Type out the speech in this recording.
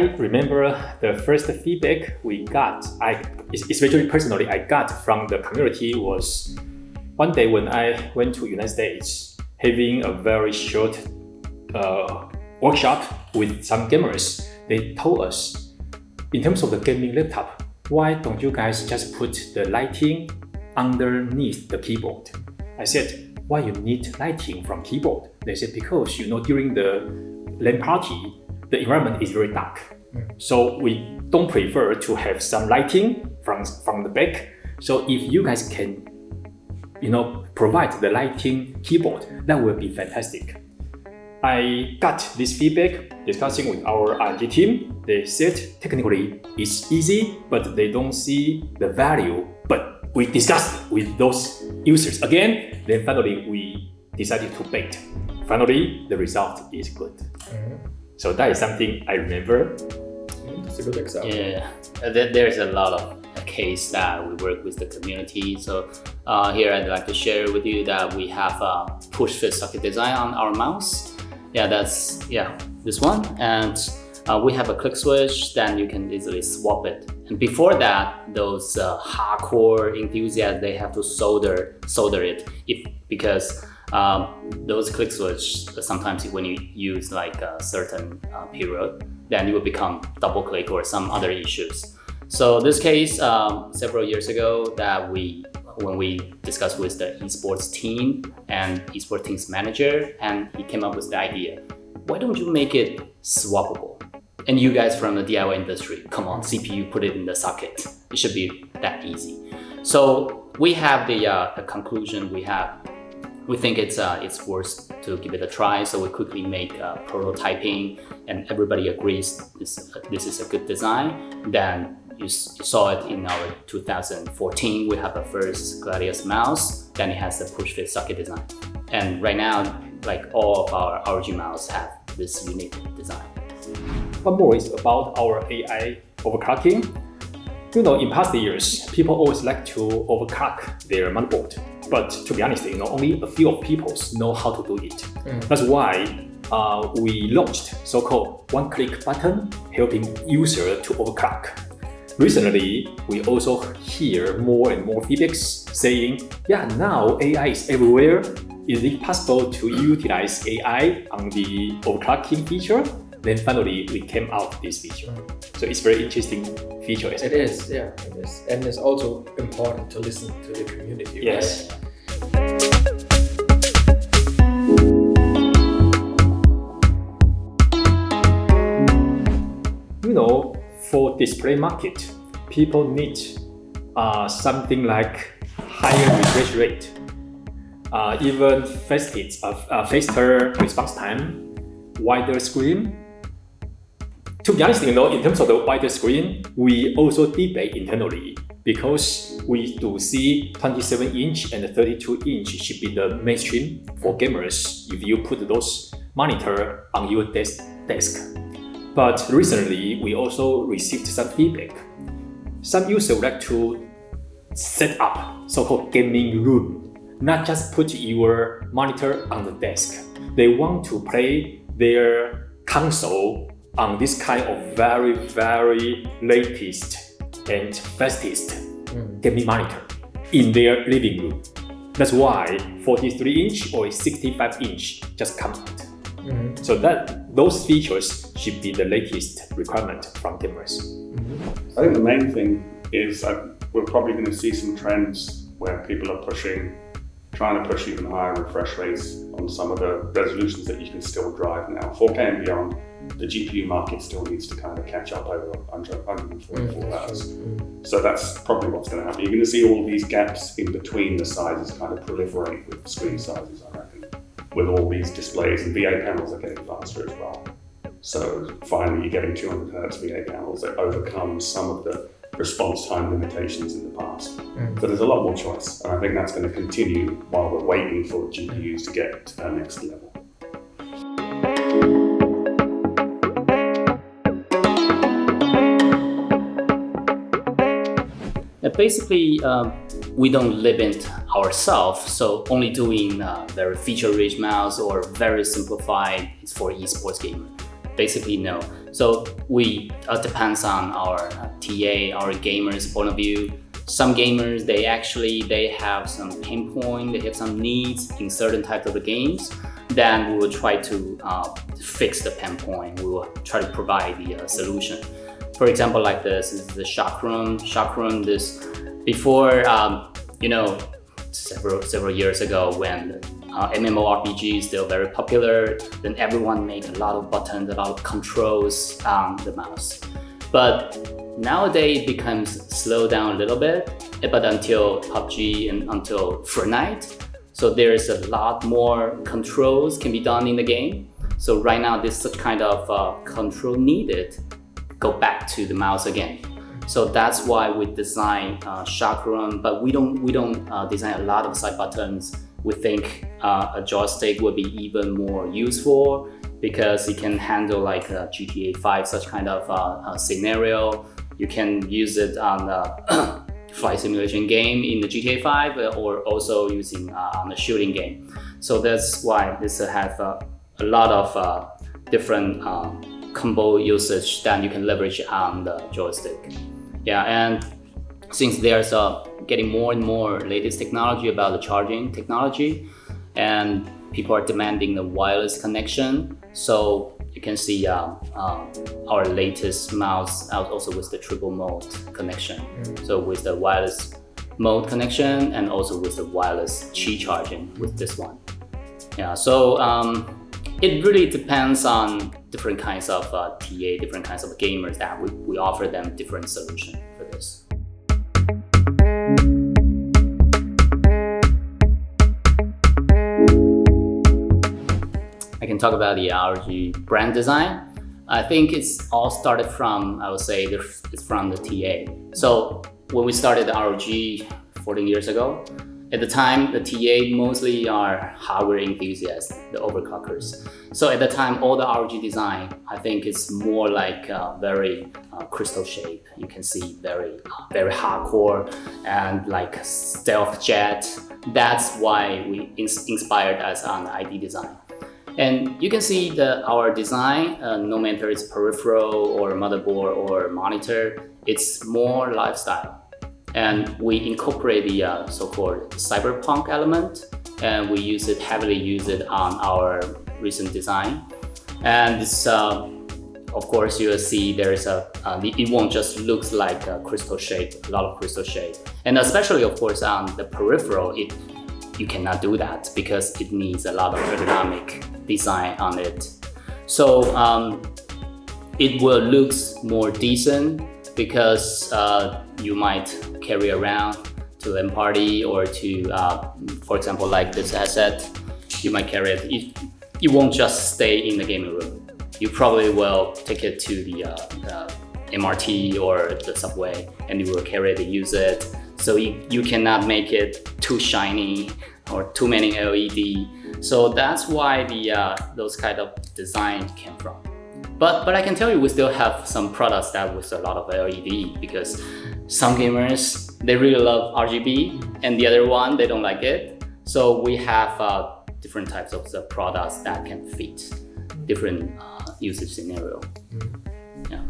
I remember the first feedback we got, especially personally, I got from the community was one day when I went to United States, having a very short workshop with some gamers. They told us, in terms of the gaming laptop, why don't you guys just put the lighting underneath the keyboard? I said, why you need lighting from keyboard? They said, because during the LAN party, the environment is very dark. So we don't prefer to have some lighting from the back. So if you guys can provide the lighting keyboard, that will be fantastic. I got this feedback discussing with our R&D team. They said technically it's easy, but they don't see the value. But we discussed with those users again. Then finally we decided to bait. Finally, the result is good. So that is something I remember. That's a good example. Yeah, there's a lot of case that we work with the community. So here I'd like to share with you that we have a push-fit socket design on our mouse. That's this one, and we have a click switch. Then you can easily swap it. And before that, those hardcore enthusiasts, they have to solder it because those click switch sometimes when you use like a certain period, then it will become double click or some other issues. So this case, several years ago, when we discussed with the esports team and esports team's manager, and he came up with the idea, why don't you make it swappable? And you guys from the DIY industry, come on, CPU, put it in the socket. It should be that easy. So we have the conclusion. We think it's worth to give it a try. So we quickly make prototyping, and everybody agrees this is a good design. Then you saw it in our 2014. We have the first Gladius mouse. Then it has the push-fit socket design. And right now, like all of our ROG mouse have this unique design. One more is about our AI overclocking. In past years, people always like to overclock their motherboard. But to be honest, only a few of people know how to do it. That's why we launched so-called one-click button, helping user to overclock. Recently, we also hear more and more feedbacks saying, now AI is everywhere. Is it possible to utilize AI on the overclocking feature? Then finally, we came out with this feature. So it's very interesting feature. It is. And it's also important to listen to the community. Yes. Right? For display market, people need something like higher refresh rate, even faster response time, wider screen. To be honest, in terms of the wider screen, we also debate internally because we do see 27-inch and 32-inch should be the mainstream for gamers if you put those monitor on your desk. But recently, we also received some feedback. Some users would like to set up so-called gaming room, not just put your monitor on the desk. They want to play their console on this kind of very, very latest and fastest gaming monitor in their living room. That's why 43-inch or 65-inch just come out. So those features should be the latest requirement from gamers. I think the main thing is we're probably going to see some trends where people are trying to push even higher refresh rates on some of the resolutions that you can still drive now. 4K and beyond, the GPU market still needs to kind of catch up over 144 hours. So that's probably what's going to happen. You're going to see all these gaps in between the sizes kind of proliferate with screen sizes, I reckon, with all these displays, and VA panels are getting faster as well. So finally you're getting 200 Hertz VA panels that overcome some of the response time limitations in the past. So there's a lot more choice, and I think that's going to continue while we're waiting for GPUs to get to their next level. Basically, we don't limit ourselves, so only doing very feature-rich mouse or very simplified is for esports gamer. Basically, no. So we depends on our TA, our gamers' point of view. Some gamers, they have some pain point, they have some needs in certain types of the games. Then we will try to fix the pain point. We will try to provide the solution. For example, like this is the Chakram. Chakram, this before, several years ago when MMORPG is still very popular, then everyone make a lot of buttons, a lot of controls on the mouse. But nowadays it becomes slow down a little bit, but until PUBG and until Fortnite, so there's a lot more controls can be done in the game. So right now this such kind of control needed go back to the mouse again. So that's why we design Chakram, but we don't design a lot of side buttons. We think a joystick would be even more useful because it can handle like a GTA 5 such kind of scenario. You can use it on the flight simulation game in the GTA 5 or also using on the shooting game. So that's why this has a lot of different combo usage that you can leverage on the joystick. Yeah, and since there's getting more and more latest technology about the charging technology, and people are demanding the wireless connection, so you can see our latest mouse out also with the triple mode connection. So with the wireless mode connection and also with the wireless Qi charging with this one. Yeah, so it really depends on different kinds of TA, different kinds of gamers that we offer them different solution for this. I can talk about the ROG brand design. I think it's all started from, I would say, it's from the TA. So when we started the ROG 14 years ago, at the time, the TA mostly are hardware enthusiasts, the overclockers. So at the time, all the ROG design, I think it's more like very crystal shape. You can see very hardcore and like stealth jet. That's why we inspired us on the ID design. And you can see our design, no matter it's peripheral or motherboard or monitor, it's more lifestyle. And we incorporate the so-called cyberpunk element, and we heavily use it on our recent design. And this, of course, you will see there's it won't just look like a crystal shape, a lot of crystal shape. And especially, of course, on the peripheral, you cannot do that because it needs a lot of ergonomic design on it. So it will look more decent because you might carry around to LAN party or to, for example, like this asset, you might carry it. You won't just stay in the gaming room. You probably will take it to the MRT or the subway, and you will carry it and use it. So you cannot make it too shiny or too many LED. So that's why those kind of design came from. But I can tell you, we still have some products that with a lot of LED because some gamers, they really love RGB and the other one, they don't like it. So we have different types of the products that can fit different usage scenario. Yeah.